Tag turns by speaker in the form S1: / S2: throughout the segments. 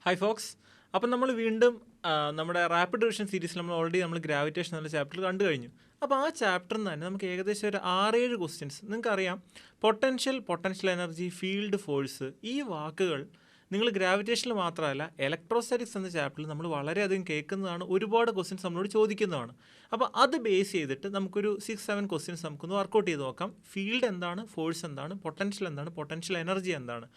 S1: Hi Fox. അപ്പം നമ്മൾ വീണ്ടും നമ്മുടെ റാപ്പിഡ് റിവിഷൻ സീരീസിൽ നമ്മൾ ഗ്രാവിറ്റേഷൻ എന്നുള്ള ചാപ്റ്റർ കണ്ടു കഴിഞ്ഞു. അപ്പോൾ ആ ചാപ്റ്ററിൽ നിന്ന് തന്നെ നമുക്ക് ഏകദേശം ഒരു 6-7 ക്വസ്റ്റ്യൻസ് നിങ്ങൾക്കറിയാം. പൊട്ടൻഷ്യൽ എനർജി, ഫീൽഡ് ഫോഴ്സ്, ഈ വാക്കുകൾ നിങ്ങൾ ഗ്രാവിറ്റേഷനിൽ മാത്രമല്ല ഇലക്ട്രോസ്റ്റാറ്റിക്സ് എന്ന ചാപ്റ്ററിൽ നമ്മൾ വളരെയധികം കേൾക്കുന്നതാണ്. ഒരുപാട് ക്വസ്റ്റ്യൻസ് നമ്മളോട് ചോദിക്കുന്നതാണ്. അപ്പോൾ അത് ബേസ് ചെയ്തിട്ട് നമുക്കൊരു 6-7 ക്വസ്റ്റ്യൻസ് നമുക്കൊന്ന് വർക്കൗട്ട് ചെയ്ത് നോക്കാം. ഫീൽഡ് എന്താണ്, ഫോഴ്സ് എന്താണ്, പൊട്ടൻഷ്യൽ എന്താണ്, പൊട്ടൻഷ്യൽ എനർജി എന്താണ്.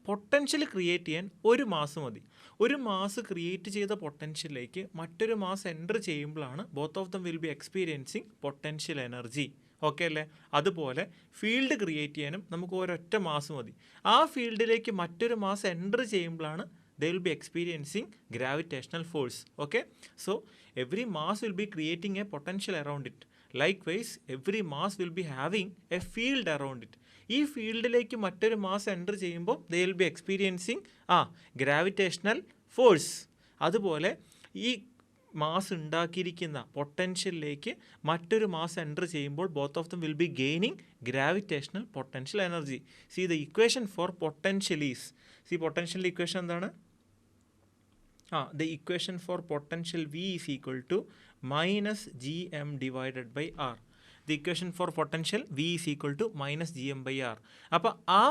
S1: പൊട്ടൻഷ്യൽ ക്രിയേറ്റ് ചെയ്യാൻ ഒരു മാസ് മതി. ഒരു മാസ് ക്രിയേറ്റ് ചെയ്ത പൊട്ടൻഷ്യലിലേക്ക് മറ്റൊരു മാസ് എൻ്റർ ചെയ്യുമ്പോഴാണ് both of them will B experiencing potential energy. Okay അല്ലേ? അതുപോലെ ഫീൽഡ് ക്രിയേറ്റ് ചെയ്യാനും നമുക്ക് ഒരൊറ്റ മാസ് മതി. ആ ഫീൽഡിലേക്ക് മറ്റൊരു മാസ് എൻ്റർ ചെയ്യുമ്പോഴാണ് they will be experiencing gravitational force. Okay, so every mass will be creating a potential around it. Likewise, every mass will be having a field around it. ഈ ഫീൽഡിലേക്ക് മറ്റൊരു മാസ് എൻ്റർ ചെയ്യുമ്പോൾ they will be experiencing gravitational force. അതുപോലെ ഈ mass ഉണ്ടാക്കിയിരിക്കുന്ന പൊട്ടൻഷ്യലിലേക്ക് മറ്റൊരു mass enter ചെയ്യുമ്പോൾ both of them will be gaining gravitational potential energy. The equation for potential is, പൊട്ടൻഷ്യലിൻ്റെ ഇക്വേഷൻ എന്താണ്? The equation for potential V is equal to minus gm divided by r. The equation for potential V is equal to minus gm by r. അപ്പോൾ ആ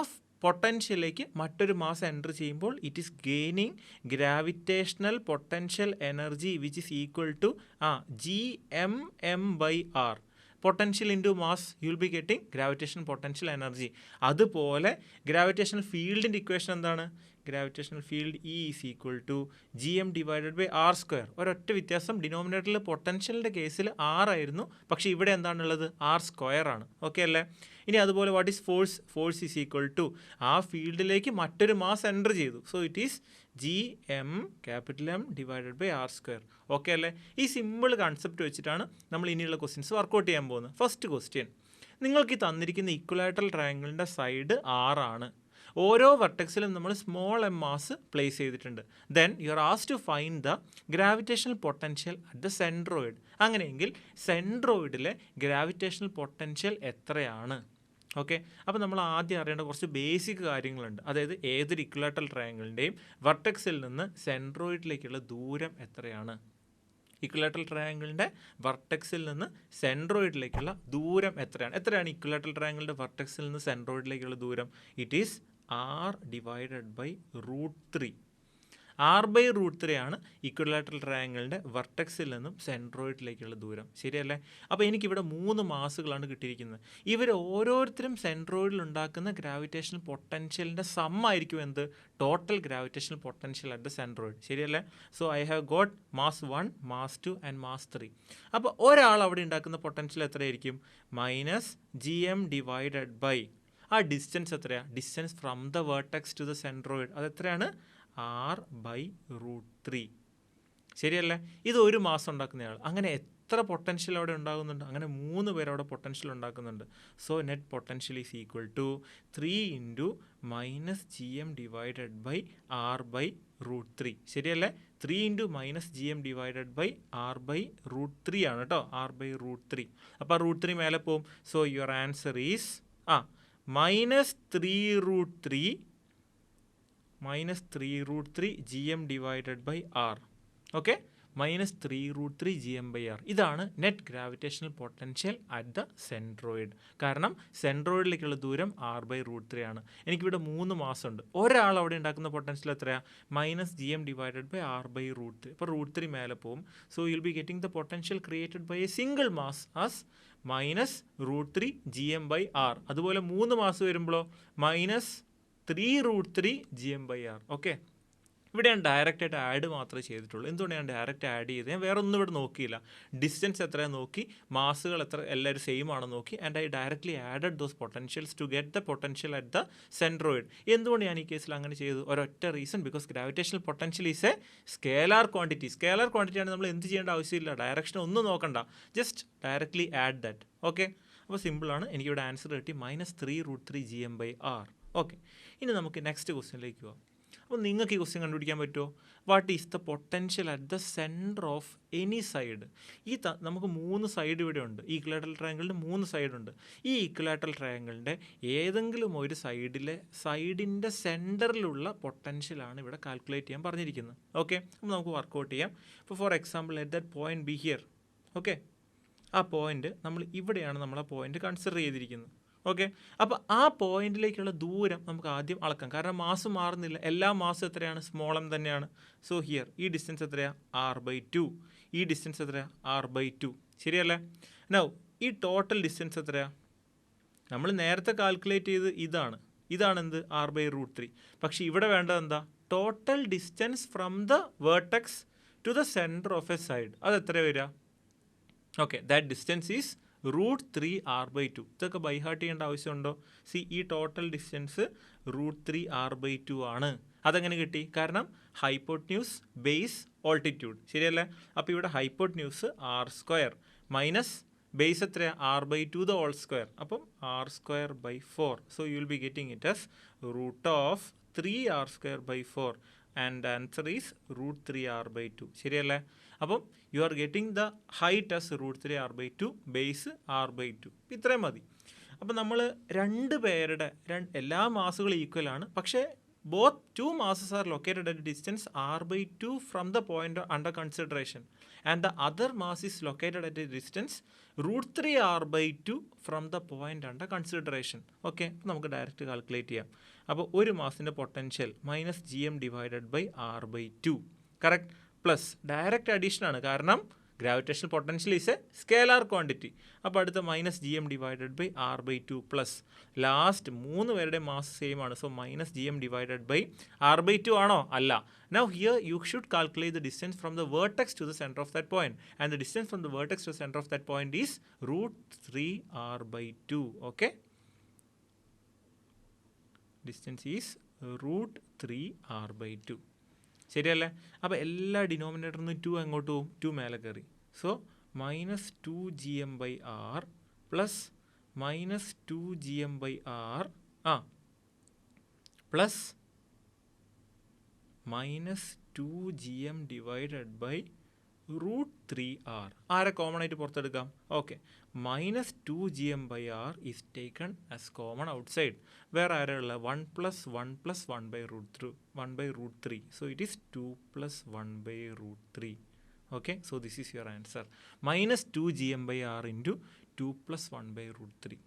S1: പൊട്ടൻഷ്യലിലേക്ക് മറ്റൊരു mass enter ചെയ്യുമ്പോൾ it is gaining gravitational potential energy which is equal to gmm by r. Potential into mass you will be getting gravitation potential energy. അതുപോലെ gravitational ഫീൽഡിൻ്റെ equation എന്താണ്? Gravitational field E is equal to gm divided by R square. ഒരൊറ്റ വ്യത്യാസം, ഡിനോമിനേറ്ററിൽ പൊട്ടൻഷ്യലിൻ്റെ കേസിൽ ആയിരുന്നു, പക്ഷേ ഇവിടെ എന്താണുള്ളത്? ആർ സ്ക്വയർ ആണ്. ഓക്കെ അല്ലേ? ഇനി അതുപോലെ what is force? Force is equal to ആ ഫീൽഡിലേക്ക് മറ്റൊരു മാസ് എൻ്റർ ചെയ്തു. So it is gm divided by R square. Okay അല്ലേ? ഈ സിമ്പിൾ കൺസെപ്റ്റ് വെച്ചിട്ടാണ് നമ്മൾ ഇനിയുള്ള ക്വസ്റ്റ്യൻസ് വർക്കൗട്ട് ചെയ്യാൻ പോകുന്നത്. ഫസ്റ്റ് ക്വസ്റ്റ്യൻ, നിങ്ങൾക്ക് തന്നിരിക്കുന്ന ഇക്വലാറ്ററൽ ട്രയാങ്കിളിൻ്റെ സൈഡ് 6 ആണ്. ഓരോ വെർട്ടെക്സിലും നമ്മൾ സ്മോൾ എം മാസ് പ്ലേസ് ചെയ്തിട്ടുണ്ട്. Then you are asked to find the gravitational potential at the centroid. അങ്ങനെയെങ്കിൽ സെൻട്രോയിഡിലെ ഗ്രാവിറ്റേഷണൽ പൊട്ടൻഷ്യൽ എത്രയാണ്? ഓക്കെ, അപ്പോൾ നമ്മൾ ആദ്യം അറിയേണ്ട കുറച്ച് ബേസിക് കാര്യങ്ങളുണ്ട്. അതായത് ഏതൊരു ഇക്വലാറ്ററൽ ട്രയാങ്കിളിൻ്റെയും വെർട്ടെക്സിൽ നിന്ന് സെൻട്രോയിഡിലേക്കുള്ള ദൂരം എത്രയാണ്? ഇക്വലാറ്ററൽ ട്രയാങ്കിളിൻ്റെ വെർട്ടെക്സിൽ നിന്ന് സെൻട്രോയിഡിലേക്കുള്ള ദൂരം എത്രയാണ് ഇക്വലാറ്ററൽ ട്രയാങ്കിളിൻ്റെ വെർട്ടെക്സിൽ നിന്ന് സെൻട്രോയിഡിലേക്കുള്ള ദൂരം? It is r divided by √3. r/√3 ആണ് ഇക്വലാറ്ററൽ ട്രയാങ്കിളിൻ്റെ വെർട്ടെക്സിൽ നിന്നും സെൻട്രോയിഡിലേക്കുള്ള ദൂരം. ശരിയല്ലേ? അപ്പോൾ എനിക്കിവിടെ 3 മാസുകളാണ് കിട്ടിയിരിക്കുന്നത്. ഇവർ ഓരോരുത്തരും സെൻട്രോയിഡിൽ ഉണ്ടാക്കുന്ന ഗ്രാവിറ്റേഷണൽ പൊട്ടൻഷ്യലിൻ്റെ സമ്മായിരിക്കും എന്ത്? Total gravitational potential at the centroid. ശരിയല്ലേ? So I have got mass 1, mass 2 and mass 3. അപ്പോൾ ഒരാൾ അവിടെ ഉണ്ടാക്കുന്ന പൊട്ടൻഷ്യൽ എത്രയായിരിക്കും? -gm ഡിവൈഡഡ് ബൈ ആ ഡിസ്റ്റൻസ് എത്രയാണ്? Distance from the vertex to the centroid. അതെത്രയാണ്? r/√3. ശരിയല്ലേ? ഇത് ഒരു മാസം ഉണ്ടാക്കുന്നയാൾ. അങ്ങനെ എത്ര പൊട്ടൻഷ്യൽ അവിടെ ഉണ്ടാകുന്നുണ്ട്? അങ്ങനെ 3 പേർ അവിടെ പൊട്ടൻഷ്യൽ ഉണ്ടാക്കുന്നുണ്ട്. So net potential is equal to 3 × -gm divided by r/√3. ശരിയല്ലേ? 3 × -gm ഡിവൈഡഡ് ബൈ r/√3 ആണ് കേട്ടോ. r/√3. അപ്പോൾ √3 മേലെ പോവും. So your answer is -3√3 gm divided by r. Okay, -3√3 gm by r. ഇതാണ് net gravitational potential at the centroid. കാരണം സെൻട്രോയിഡിലേക്കുള്ള ദൂരം r/√3 ആണ്. എനിക്കിവിടെ 3 മാസം ഉണ്ട്. ഒരാൾ അവിടെ ഉണ്ടാക്കുന്ന പൊട്ടൻഷ്യൽ എത്രയാണ്? -gm divided by r/√3. അപ്പോൾ √3 മേലെ പോവും. So you'll be getting the potential created by a single mass as -√3 gm by r. അതുപോലെ 3 മാസം വരുമ്പോഴോ -3√3 gm by r. ഓക്കെ, ഇവിടെ ഞാൻ ഡയറക്റ്റ് ആയിട്ട് ആഡ് മാത്രമേ ചെയ്തിട്ടുള്ളൂ. എന്തുകൊണ്ട് ഞാൻ ഡയറക്റ്റ് ആഡ് ചെയ്ത്? ഞാൻ വേറെ ഒന്നും ഇവിടെ നോക്കിയില്ല. ഡിസ്റ്റൻസ് എത്രയാണ് നോക്കി, മാസുകൾ എല്ലാവരും സെയിം ആണെന്ന് നോക്കി, and I directly added those potentials to get the potential at the centroid. എന്തുകൊണ്ട് ഞാൻ ഈ കേസിൽ അങ്ങനെ ചെയ്തു? ഒരൊറ്റ reason, because gravitational potential is a scalar quantity. Scalar quantity ആണ്, നമ്മൾ എന്ത് ചെയ്യേണ്ട ആവശ്യമില്ല, ഡയറക്ഷൻ ഒന്നും നോക്കണ്ട, just directly add that. Okay, അപ്പോൾ സിമ്പിളാണ്. എനിക്കിവിടെ ആൻസർ കിട്ടി -3√3 gm by r. ഓക്കെ, ഇനി നമുക്ക് നെക്സ്റ്റ് ക്വസ്റ്റ്യനിലേക്ക് പോകാം. അപ്പോൾ നിങ്ങൾക്ക് ഈ ക്വസ്റ്റ്യൻ കണ്ടുപിടിക്കാൻ പറ്റുമോ? What is the potential at the centre of any side? നമുക്ക് 3 സൈഡ് ഇവിടെ ഉണ്ട്. ഈ ഇക്വലാറ്ററൽ ട്രയാങ്കിളിന് 3 സൈഡുണ്ട്. ഈ ഇക്വലാറ്ററൽ ട്രയാങ്കിളിൻ്റെ ഏതെങ്കിലും ഒരു സൈഡിൻ്റെ സെൻറ്ററിലുള്ള പൊട്ടൻഷ്യലാണ് ഇവിടെ കാൽക്കുലേറ്റ് ചെയ്യാൻ പറഞ്ഞിരിക്കുന്നത്. ഓക്കെ, അപ്പോൾ നമുക്ക് വർക്കൗട്ട് ചെയ്യാം. അപ്പോൾ for example let that point B here. Okay, ആ പോയിന്റ് നമ്മൾ ഇവിടെയാണ് നമ്മൾ ആ പോയിന്റ് കൺസിഡർ ചെയ്തിരിക്കുന്നത്. ഓക്കെ, അപ്പോൾ ആ പോയിന്റിലേക്കുള്ള ദൂരം നമുക്ക് ആദ്യം അളക്കാം. കാരണം മാസ് മാറുന്നില്ല, എല്ലാ മാസും എത്രയാണ്? സ്മോൾ എം തന്നെയാണ്. സോ ഹിയർ ഈ ഡിസ്റ്റൻസ് എത്രയാണ്? r/2. ഈ ഡിസ്റ്റൻസ് എത്രയാണ്? r/2. ശരിയല്ലേ? നൗ ഈ ടോട്ടൽ ഡിസ്റ്റൻസ് എത്രയാണ്? നമ്മൾ നേരത്തെ കാൽക്കുലേറ്റ് ചെയ്ത് ഇതാണ് എന്ത്? r/√3. പക്ഷേ ഇവിടെ വേണ്ടത് എന്താ? Total distance from the vertex to the centre of a side. അത് എത്ര വരിക? Okay, that distance is √3 r/2. ഇതൊക്കെ ബൈ ഹാർട്ട് ചെയ്യേണ്ട ആവശ്യമുണ്ടോ? ഈ ടോട്ടൽ ഡിസ്റ്റൻസ് √3 r/2 ആണ്. അതെങ്ങനെ കിട്ടി? കാരണം ഹൈപ്പോട്ന്യൂസ് ബേസ് ഓൾട്ടിറ്റ്യൂഡ്. ശരിയല്ലേ? അപ്പോൾ ഇവിടെ ഹൈപ്പോട്ന്യൂസ് r² മൈനസ് ബേസ് എത്രയാണ്? r/2 the whole square. അപ്പം r²/4. So you will be getting it as √3r²/4 and answer is √3 r/2. ശരിയല്ലേ? അപ്പം you are getting the height as √3 r/2, base r/2. ഇത്രയും മതി. അപ്പം നമ്മൾ രണ്ട് പേരുടെ എല്ലാ മാസുകളും ഈക്വൽ ആണ്. പക്ഷേ both two masses are located at a distance r/2 from the point under consideration and the other mass is located at a distance √3 r/2 from the point under consideration. Okay, നമുക്ക് direct calculate ചെയ്യാം. അപ്പോൾ ഒരു മാസിൻ്റെ potential -gm divided by r/2. Correct? Plus direct addition ആണ്, കാരണം gravitational potential is a scalar quantity. അപ്പോൾ അടുത്ത -gm divided by r/2 plus last 3 പേരുടെ മാസ് സെയിം ആണ്. So -gm divided by r/2 ആണോ? അല്ല. Now here you should calculate the distance from the vertex to the center of that point, and the distance from the vertex to the center of that point is √3 r/2. Okay, distance is √3 r/2. ശരിയല്ലേ? അപ്പോൾ എല്ലാ ഡിനോമിനേറ്ററിൽ നിന്ന് 2 അങ്ങോട്ട് പോകും, 2 മേലെ കയറി. So -2gm/r plus -2gm/r plus -2gm divided by √3r. ആരെ കോമൺ ആയിട്ട് പുറത്തെടുക്കാം? Okay, -2gm/r is taken as common outside. വേറെ ആരാളുള്ള? 1 + 1 + 1/√3. So it is 2 + 1/√3. Okay, so this is your answer. -2gm/r into 2 + 1/√3.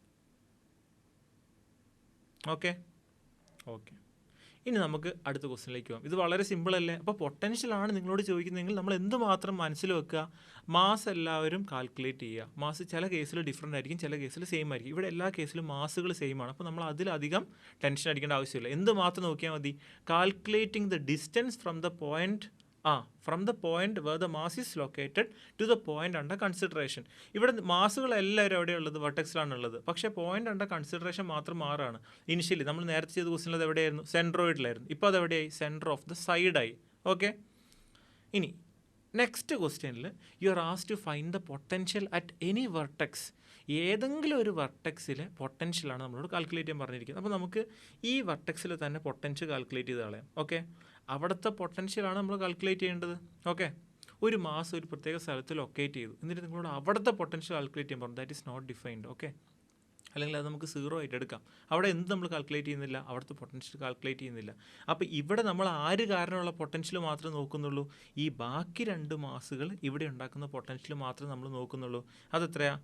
S1: Okay okay, ഇനി നമുക്ക് അടുത്ത ക്വസ്റ്റ്യനിലേക്ക് പോകാം. ഇത് വളരെ സിമ്പിൾ അല്ലേ? അപ്പോൾ പൊട്ടൻഷ്യലാണ് നിങ്ങളോട് ചോദിക്കുന്നതെങ്കിൽ നമ്മൾ എന്തുമാത്രം മനസ്സിൽ വെക്കുക? മാസ് എല്ലാവരും കാൽക്കുലേറ്റ് ചെയ്യുക. മാസ് ചില കേസിൽ ഡിഫറൻ്റ് ആയിരിക്കും, ചില കേസിൽ സെയിം ആയിരിക്കും. ഇവിടെ എല്ലാ കേസിലും മാസുകൾ സെയിം ആണ്. അപ്പോൾ നമ്മൾ അതിലധികം ടെൻഷൻ അടിക്കേണ്ട ആവശ്യമില്ല. എന്ത് മാത്രം നോക്കിയാൽ മതി? Calculating the distance from the point where the mass is located to the point under consideration. ഇവിടെ മാസുകളെല്ലാവരും എവിടെയുള്ളത്? വെർട്ടെക്സിലാണുള്ളത്. പക്ഷേ പോയിന്റ് അണ്ടർ കൺസിഡറേഷൻ മാത്രം മാറാണ്. ഇനിഷ്യലി നമ്മൾ നേരത്തെ ചെയ്ത ക്വസ്റ്റ്യനിൽ അത് എവിടെയായിരുന്നു? സെൻട്രോയിഡിലായിരുന്നു. ഇപ്പോൾ അത് എവിടെയായി? സെൻറ്റർ ഓഫ് ദ സൈഡായി. ഓക്കെ, ഇനി നെക്സ്റ്റ് ക്വസ്റ്റ്യനിൽ you are asked to find the potential at any vertex. ഏതെങ്കിലും ഒരു വെർട്ടെക്സിലെ പൊട്ടൻഷ്യലാണ് നമ്മളോട് കാൽക്കുലേറ്റ് ചെയ്യാൻ പറഞ്ഞിരിക്കുന്നത്. അപ്പോൾ നമുക്ക് ഈ വെർട്ടെക്സിൽ തന്നെ പൊട്ടൻഷ്യൽ കാൽക്കുലേറ്റ് ചെയ്ത് കളയാം. ഓക്കെ, അവിടുത്തെ പൊട്ടൻഷ്യലാണ് നമ്മൾ കാൽക്കുലേറ്റ് ചെയ്യേണ്ടത്. ഓക്കെ, ഒരു മാസ് ഒരു പ്രത്യേക സ്ഥലത്ത് ലൊക്കേറ്റ് ചെയ്തു, എന്നിട്ട് നിങ്ങളോട് അവിടുത്തെ പൊട്ടൻഷ്യൽ കാൽക്കുലേറ്റ് ചെയ്യാൻ പറഞ്ഞു. That is not defined. Okay, അല്ലെങ്കിൽ അത് നമുക്ക് 0 ആയിട്ട് എടുക്കാം. അവിടെ എന്ത് നമ്മൾ കാൽക്കുലേറ്റ് ചെയ്യുന്നില്ല? അവിടുത്തെ പൊട്ടൻഷ്യൽ കാൽക്കുലേറ്റ് ചെയ്യുന്നില്ല. അപ്പോൾ ഇവിടെ നമ്മൾ ആര് കാരണമുള്ള പൊട്ടൻഷ്യൽ മാത്രമേ നോക്കുന്നുള്ളൂ? ഈ ബാക്കി 2 മാസുകൾ ഇവിടെ ഉണ്ടാക്കുന്ന പൊട്ടൻഷ്യൽ മാത്രമേ നമ്മൾ നോക്കുന്നുള്ളൂ. അതെത്രയാ?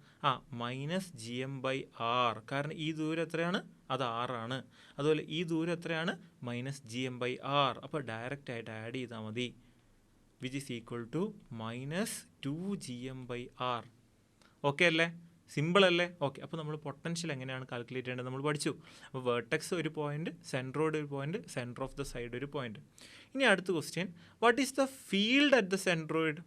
S1: -gm/r. കാരണം ഈ ദൂരം എത്രയാണ്? അത് r ആണ്. അതുപോലെ ഈ ദൂരം എത്രയാണ്? -gm/r. അപ്പോൾ ഡയറക്റ്റ് ആയിട്ട് ആഡ് ചെയ്താൽ മതി, which is equal to -2gm/r. Okay അല്ലേ? സിമ്പിൾ അല്ലേ? ഓക്കെ, അപ്പോൾ നമ്മൾ പൊട്ടൻഷ്യൽ എങ്ങനെയാണ് കാൽക്കുലേറ്റ് ചെയ്യേണ്ടത് നമ്മൾ പഠിച്ചു. അപ്പോൾ വേർട്ടെക്സ് ഒരു പോയിന്റ്, സെൻട്രോയിഡ് ഒരു point, centre of the side ഒരു പോയിന്റ്. ഇനി അടുത്ത question, what is the field at the centroid?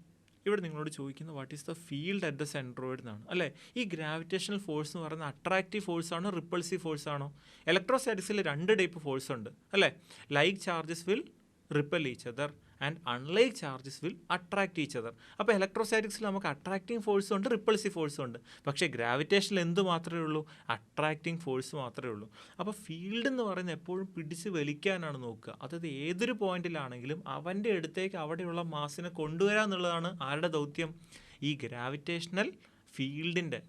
S1: ഇവിടെ നിങ്ങളോട് ചോദിക്കുന്നത് what is the field at the centroid എന്നാണ് അല്ലേ. ഈ ഗ്രാവിറ്റേഷണൽ ഫോഴ്സ് എന്ന് പറയുന്നത് അട്രാക്റ്റീവ് ഫോഴ്സ് ആണോ റിപ്പൾസീവ് ഫോഴ്സ് ആണോ? ഇലക്ട്രോസ്റ്റാറ്റിക്സിൽ 2 ടൈപ്പ് ഫോഴ്സ് ഉണ്ട് അല്ലേ. Like charges will ripple each other and unlike charges will attract each other. അപ്പോൾ ഇലക്ട്രോസ്റ്റാറ്റിക്സിൽ നമുക്ക് അട്രാക്റ്റിംഗ് ഫോഴ്സും ഉണ്ട്, റിപ്പൾസീവ് ഫോഴ്സും ഉണ്ട്. പക്ഷേ ഗ്രാവിറ്റേഷനിൽ എന്ത് മാത്രമേ ഉള്ളൂ? അട്രാക്റ്റിംഗ് ഫോഴ്സ് മാത്രമേ ഉള്ളൂ. അപ്പോൾ ഫീൽഡ് എന്ന് പറയുന്നത് എപ്പോഴും പിടിച്ച് വലിക്കാനാണ് നോക്കുക. അതായത് ഏതൊരു പോയിന്റിലാണെങ്കിലും അവൻ്റെ അടുത്തേക്ക് അവിടെയുള്ള മാസിനെ കൊണ്ടുവരിക എന്നുള്ളതാണ് ആരുടെ ദൗത്യം? ഈ ഗ്രാവിറ്റേഷണൽ ഫീൽഡിൻ്റെ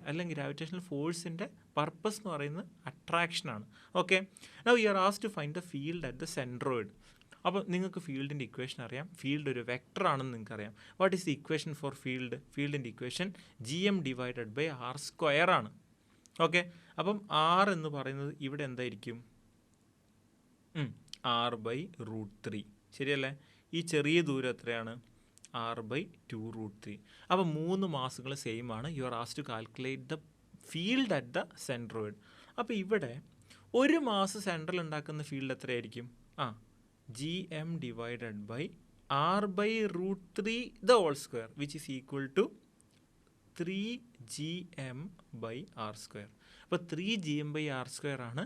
S1: അല്ലെങ്കിൽ ഗ്രാവിറ്റേഷണൽ ഫോഴ്സിൻ്റെ പർപ്പസ് എന്ന് പറയുന്നത് അട്രാക്ഷനാണ്. Okay, now you are asked to find the field at the centroid. അപ്പോൾ നിങ്ങൾക്ക് ഫീൽഡിൻ്റെ ഇക്വേഷൻ അറിയാം. ഫീൽഡ് ഒരു വെക്ടർ ആണെന്ന് നിങ്ങൾക്ക് അറിയാം. What is the equation for field? ഫീൽഡിൻ്റെ ഇക്വേഷൻ gm/r² ആണ്. ഓക്കെ, അപ്പം r എന്ന് പറയുന്നത് ഇവിടെ എന്തായിരിക്കും? r/√3. ശരിയല്ലേ? ഈ ചെറിയ ദൂരം എത്രയാണ്? r/2√3. അപ്പോൾ 3 മാസുകൾ സെയിം ആണ്. You are asked to calculate the field at the centroid. അപ്പോൾ ഇവിടെ ഒരു മാസ് സെൻട്രൽ ഉണ്ടാക്കുന്ന ഫീൽഡ് എത്രയായിരിക്കും? gm/r/√3 the whole square which is equal to 3gm/r². അപ്പോൾ 3gm/r² ആണ്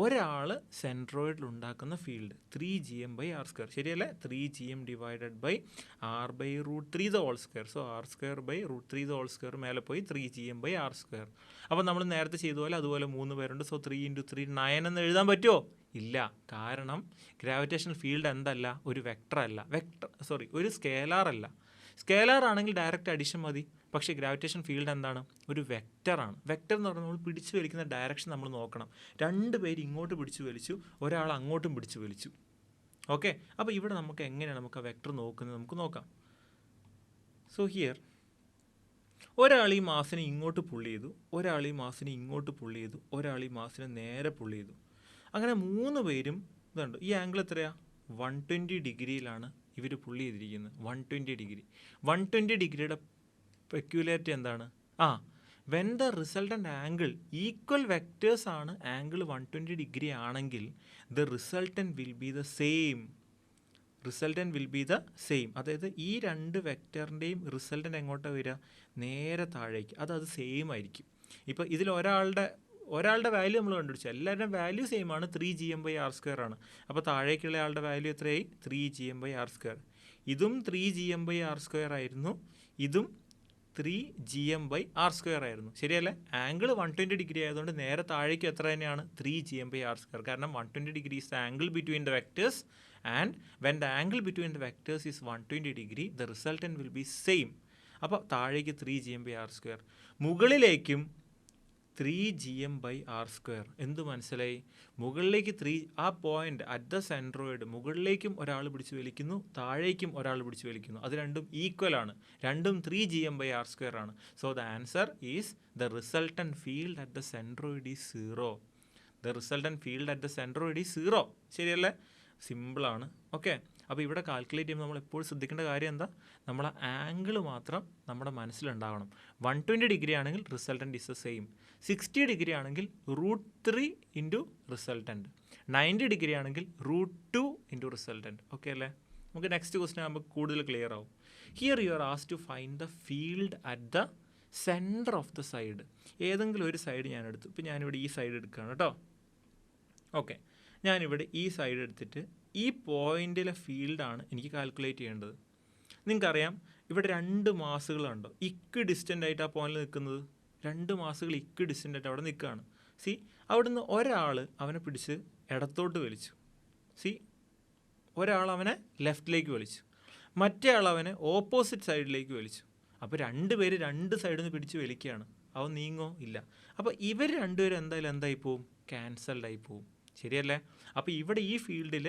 S1: ഒരാൾ സെൻട്രോയിഡിൽ ഉണ്ടാക്കുന്ന ഫീൽഡ്. 3gm/r². ശരിയല്ലേ? 3gm/r/√3 the whole square. So r²/√3 the whole square മേലെ പോയി 3gm/r². അപ്പോൾ നമ്മൾ നേരത്തെ ചെയ്ത പോലെ അതുപോലെ 3 പേരുണ്ട്. സോ 3 × 3 9 എന്ന് എഴുതാൻ പറ്റുമോ? ഇല്ല. കാരണം ഗ്രാവിറ്റേഷണൽ ഫീൽഡ് എന്തല്ല? ഒരു വെക്ടർ അല്ല. ഒരു സ്കേലാർ അല്ല. സ്കേലാർ ആണെങ്കിൽ ഡയറക്റ്റ് അഡിഷൻ മതി. പക്ഷേ ഗ്രാവിറ്റേഷൻ ഫീൽഡ് എന്താണ്? ഒരു വെക്ടറാണ്. വെക്ടർ എന്ന് പറഞ്ഞാൽ നമ്മൾ പിടിച്ചു വലിക്കുന്ന ഡയറക്ഷൻ നമ്മൾ നോക്കണം. 2 പേര് ഇങ്ങോട്ട് പിടിച്ചു വലിച്ചു, ഒരാൾ അങ്ങോട്ടും പിടിച്ചു വലിച്ചു. ഓക്കെ, അപ്പോൾ ഇവിടെ നമുക്ക് എങ്ങനെയാണ് നമുക്ക് ആ വെക്ടർ നോക്കുന്നത് നമുക്ക് നോക്കാം. സോ ഹിയർ ഒരാൾ ഈ മാസിനെ ഇങ്ങോട്ട് പുള്ളി ചെയ്തു, ഒരാൾ ഈ മാസിനെ ഇങ്ങോട്ട് പുള്ളി ചെയ്തു, ഒരാൾ ഈ മാസിനെ നേരെ പുള്ളി ചെയ്തു. അങ്ങനെ 3 പേരും ഇതുണ്ട്. ഈ ആംഗിൾ എത്രയാണ്? 120 ഡിഗ്രിയിലാണ് ഇവർ പുള്ളി ചെയ്തിരിക്കുന്നത്. 120 ഡിഗ്രി. 120 ഡിഗ്രിയുടെ പെക്യുലാരിറ്റി എന്താണ്? When the resultant angle equal vectors ആണ് ആംഗിൾ 120 ഡിഗ്രി ആണെങ്കിൽ the resultant will be the same. അതായത് ഈ 2 വെക്റ്ററിൻ്റെയും റിസൾട്ടൻ്റ് എങ്ങോട്ടാണ് വരിക? നേരെ താഴേക്ക്. അത് സെയിം ആയിരിക്കും. ഇപ്പോൾ ഇതിൽ ഒരാളുടെ വാല്യൂ നമ്മൾ കണ്ടുപിടിച്ചു. എല്ലാവരുടെയും വാല്യൂ സെയിം ആണ്. 3gm/r² ആണ്. അപ്പോൾ താഴേക്കുള്ള ആളുടെ വാല്യൂ എത്രയായി? 3gm/r². ഇതും 3gm/r² ആയിരുന്നു, ഇതും 3gm/r² ആയിരുന്നു. ശരിയല്ലേ? ആംഗിൾ 120 ഡിഗ്രി ആയതുകൊണ്ട് നേരെ താഴേക്ക് എത്ര തന്നെയാണ്? 3gm/r². കാരണം 120 degree is the angle between the vectors and when the angle between the vectors is 120 degree the resultant will be same. അപ്പോൾ താഴേക്ക് 3gm/r², മുകളിലേക്കും 3gm/r². എന്ത് മനസ്സിലായി? മുകളിലേക്ക് ആ പോയിന്റ് അറ്റ് ദ സെൻട്രോയിഡ് മുകളിലേക്കും ഒരാൾ പിടിച്ചു വലിക്കുന്നു, താഴേക്കും ഒരാൾ പിടിച്ചു വലിക്കുന്നു. അത് രണ്ടും ഈക്വൽ ആണ്. രണ്ടും 3gm/r² ആണ്. So the answer is the resultant field at the centroid is 0. ശരിയല്ലേ? സിമ്പിളാണ്. ഓക്കെ, അപ്പോൾ ഇവിടെ കാൽക്കുലേറ്റ് ചെയ്യുമ്പോൾ നമ്മൾ എപ്പോഴും ശ്രദ്ധിക്കേണ്ട കാര്യം എന്താ? നമ്മളെ ആംഗിൾ മാത്രം നമ്മുടെ മനസ്സിലുണ്ടാവണം. 120 ഡിഗ്രി ആണെങ്കിൽ resultant is the same. 60 degree ആണെങ്കിൽ √3 ഇൻറ്റു റിസൾട്ടൻ്റ്. 90 ഡിഗ്രി ആണെങ്കിൽ √2 ഇൻറ്റു റിസൾട്ടൻ്റ്. ഓക്കെ അല്ലേ? നമുക്ക് നെക്സ്റ്റ് ക്വസ്റ്റ്യൻ ആകുമ്പോൾ കൂടുതൽ ക്ലിയർ ആവും. Here you are asked to find the field at the centre of the side. ഏതെങ്കിലും ഒരു സൈഡ് ഞാൻ എടുത്തു. ഇപ്പോൾ ഞാനിവിടെ ഈ സൈഡ് എടുക്കുകയാണ് കേട്ടോ. ഓക്കെ, ഞാനിവിടെ ഈ സൈഡ് എടുത്തിട്ട് ഈ പോയിന്റിലെ ഫീൽഡാണ് എനിക്ക് കാൽക്കുലേറ്റ് ചെയ്യേണ്ടത്. നിങ്ങൾക്കറിയാം ഇവിടെ 2 മാസുകളുണ്ടോ ഇക്വി ഡിസ്റ്റൻ്റ് ആയിട്ട് ആ പോയിന്റിൽ നിൽക്കുന്നത്? 2 മാസുകൾ ഇക്വി ഡിസ്റ്റൻ്റ് ആയിട്ട് അവിടെ നിൽക്കുകയാണ്. അവിടുന്ന് ഒരാൾ അവനെ പിടിച്ച് ഇടത്തോട്ട് വലിച്ചു. ഒരാൾ അവനെ ലെഫ്റ്റിലേക്ക് വലിച്ചു, മറ്റേ ആൾ അവനെ ഓപ്പോസിറ്റ് സൈഡിലേക്ക് വലിച്ചു. അപ്പോൾ 2 പേര് 2 സൈഡിൽ നിന്ന് പിടിച്ച് വലിക്കുകയാണ്. അവൻ നീങ്ങോ? ഇല്ല. അപ്പോൾ ഇവർ 2 പേരും എന്തായി പോവും? ക്യാൻസൽഡ് ആയി പോവും. ശരിയല്ലേ? അപ്പോൾ ഇവിടെ ഈ ഫീൽഡിൽ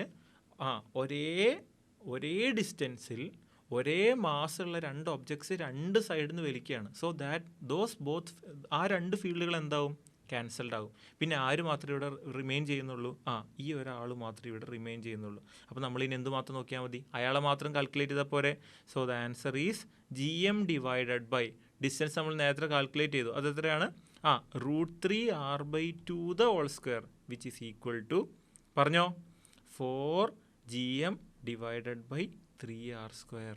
S1: ഒരേ ഡിസ്റ്റൻസിൽ ഒരേ മാസുള്ള 2 ഒബ്ജക്ട്സ് 2 സൈഡിൽ നിന്ന് വലിക്കുകയാണ്. സോ ദാറ്റ് ആ 2 ഫീൽഡുകൾ എന്താവും? ക്യാൻസൽഡ് ആകും. പിന്നെ ആര് മാത്രമേ ഇവിടെ റിമെയിൻ ചെയ്യുന്നുള്ളൂ? ഈ ഒരാൾ മാത്രമേ ഇവിടെ റിമെയിൻ ചെയ്യുന്നുള്ളൂ. അപ്പോൾ നമ്മളിനി എന്ത് മാത്രം നോക്കിയാൽ മതി? അയാളെ മാത്രം കാൽക്കുലേറ്റ് ചെയ്താൽ പോരെ. So the answer is gm divided by distance നമ്മൾ നേരത്തെ കാൽക്കുലേറ്റ് ചെയ്തു. അത് എത്രയാണ്? √3 r/2 the whole square which is equal to പറഞ്ഞോ 4gm divided by 3r².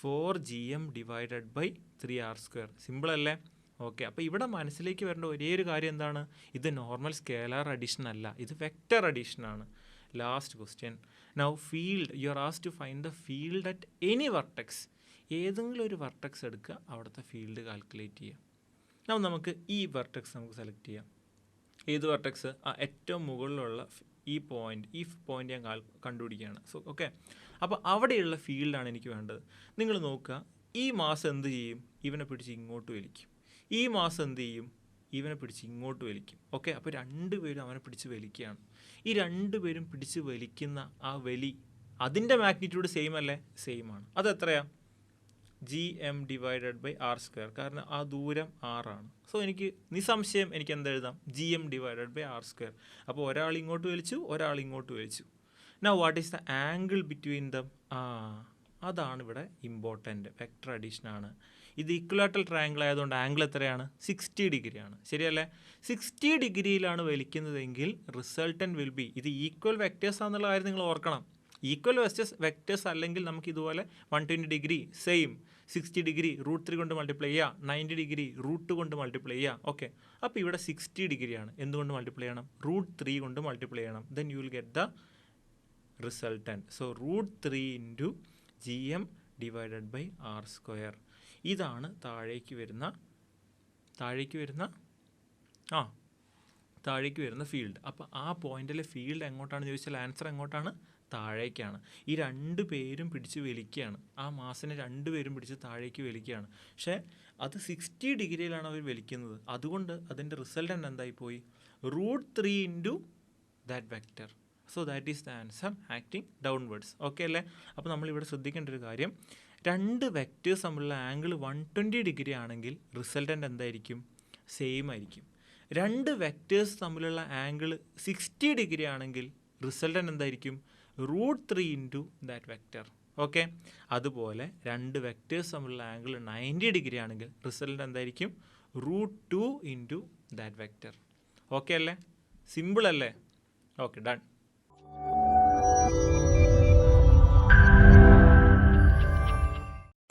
S1: 4gm divided by 3r². Simple അല്ലേ? ഓക്കെ, അപ്പോൾ ഇവിടെ മനസ്സിലേക്ക് വരേണ്ട ഒരേ ഒരു കാര്യം എന്താണ്? ഇത് നോർമൽ സ്കേലാർ അഡീഷൻ അല്ല, ഇത് വെക്റ്റർ അഡീഷൻ ആണ്. Last question. Now field you are asked to find the field at any vertex. ഏതെങ്കിലും ഒരു വെർട്ടെക്സ് എടുക്കുക, അവിടുത്തെ ഫീൽഡ് കാൽക്കുലേറ്റ് ചെയ്യുക. നൗ നമുക്ക് ഈ വെർട്ടെക്സ് നമുക്ക് സെലക്ട് ചെയ്യാം. ഏത് വെർട്ടെക്സ്? ഏറ്റവും മുകളിലുള്ള ഈ പോയിന്റ് ഞാൻ കണ്ടുപിടിക്കുകയാണ്. സോ ഓക്കെ, അപ്പോൾ അവിടെയുള്ള ഫീൽഡാണ് എനിക്ക് വേണ്ടത്. നിങ്ങൾ നോക്കുക, ഈ മാസം എന്ത് ചെയ്യും? ഇവനെ പിടിച്ച് ഇങ്ങോട്ട് വലിക്കും. ഈ മാസം എന്ത് ചെയ്യും? ഇവനെ പിടിച്ച് ഇങ്ങോട്ട് വലിക്കും. ഓക്കെ, അപ്പോൾ രണ്ടുപേരും അവനെ പിടിച്ച് വലിക്കുകയാണ്. ഈ രണ്ടുപേരും പിടിച്ച് വലിക്കുന്ന ആ വലി, അതിൻ്റെ മാഗ്നിറ്റ്യൂഡ് സെയിം അല്ലേ? സെയിം ആണ്. അതെത്രയാണ്? GM/r². കാരണം ആ ദൂരം r ആണ്. സോ എനിക്ക് നിസ്സംശയം എനിക്ക് എന്തെഴുതാം? GM/r². അപ്പോൾ ഒരാൾ ഇങ്ങോട്ട് വലിച്ചു, ഒരാൾ ഇങ്ങോട്ട് വലിച്ചു. Now what is the angle between them? അതാണ് ഇവിടെ ഇമ്പോർട്ടൻ്റ്. വെക്ടർ അഡീഷൻ ആണ്. ഇത് ഇക്വലാറ്ററൽ ട്രയാങ്കിൾ ആയതുകൊണ്ട് ആംഗിൾ എത്രയാണ്? 60 ഡിഗ്രിയാണ്. ശരിയല്ലേ? 60 ഡിഗ്രിയിലാണ് വലിക്കുന്നതെങ്കിൽ റിസൾട്ടൻ വിൽ ബി, ഇത് ഈക്വൽ വെക്ടേഴ്സ് ആണെന്നുള്ള കാര്യം നിങ്ങൾ ഓർക്കണം. ഈക്വൽ വെക്ടേഴ്സ് അല്ലെങ്കിൽ നമുക്ക് ഇതുപോലെ 120 ഡിഗ്രി സെയിം, 60 ഡിഗ്രി √3 കൊണ്ട് മൾട്ടിപ്ലൈ ചെയ്യുക, 90 ഡിഗ്രി √2 കൊണ്ട് മൾട്ടിപ്ലൈ ചെയ്യുക. ഓക്കെ, അപ്പോൾ ഇവിടെ 60 ഡിഗ്രിയാണ്. എന്തുകൊണ്ട് മൾട്ടിപ്ലൈ ചെയ്യണം? √3 കൊണ്ട് മൾട്ടിപ്ലൈ ചെയ്യണം. Then you will get the resultant. So √3 × GM/r². ഇതാണ് താഴേക്ക് വരുന്ന ഫീൽഡ്. അപ്പോൾ ആ പോയിന്റിലെ ഫീൽഡ് എങ്ങോട്ടാണെന്ന് ചോദിച്ചാൽ ആൻസർ എങ്ങോട്ടാണ്? താഴേക്കാണ്. ഈ രണ്ട് പേരും പിടിച്ച് വലിക്കുകയാണ്. ആ മാസിനെ രണ്ടുപേരും പിടിച്ച് താഴേക്ക് വലിക്കുകയാണ്. പക്ഷേ അത് 60 ഡിഗ്രിയിലാണ് അവർ വലിക്കുന്നത്. അതുകൊണ്ട് അതിൻ്റെ റിസൾട്ടൻ്റ് എന്തായി പോയി? √3 × that vector. So that is the answer acting downwards. Okay അല്ലേ? അപ്പോൾ നമ്മളിവിടെ ശ്രദ്ധിക്കേണ്ട ഒരു കാര്യം, രണ്ട് വെക്റ്റേഴ്സ് തമ്മിലുള്ള ആംഗിൾ 120 ഡിഗ്രി ആണെങ്കിൽ റിസൾട്ടൻ്റ് എന്തായിരിക്കും? സെയിം ആയിരിക്കും. രണ്ട് വെക്റ്റേഴ്സ് തമ്മിലുള്ള ആംഗിൾ 60 ഡിഗ്രി ആണെങ്കിൽ റിസൾട്ടൻ്റ് എന്തായിരിക്കും? √3 × ദാറ്റ് വെക്റ്റർ. ഓക്കെ, അതുപോലെ രണ്ട് വെക്റ്റേഴ്സ് തമ്മിലുള്ള ആംഗിൾ 90 ഡിഗ്രി ആണെങ്കിൽ റിസൾട്ടൻ്റ് എന്തായിരിക്കും? √2 × ദാറ്റ് വെക്റ്റർ. ഓക്കെ അല്ലേ? സിമ്പിൾ അല്ലേ? Okay, done.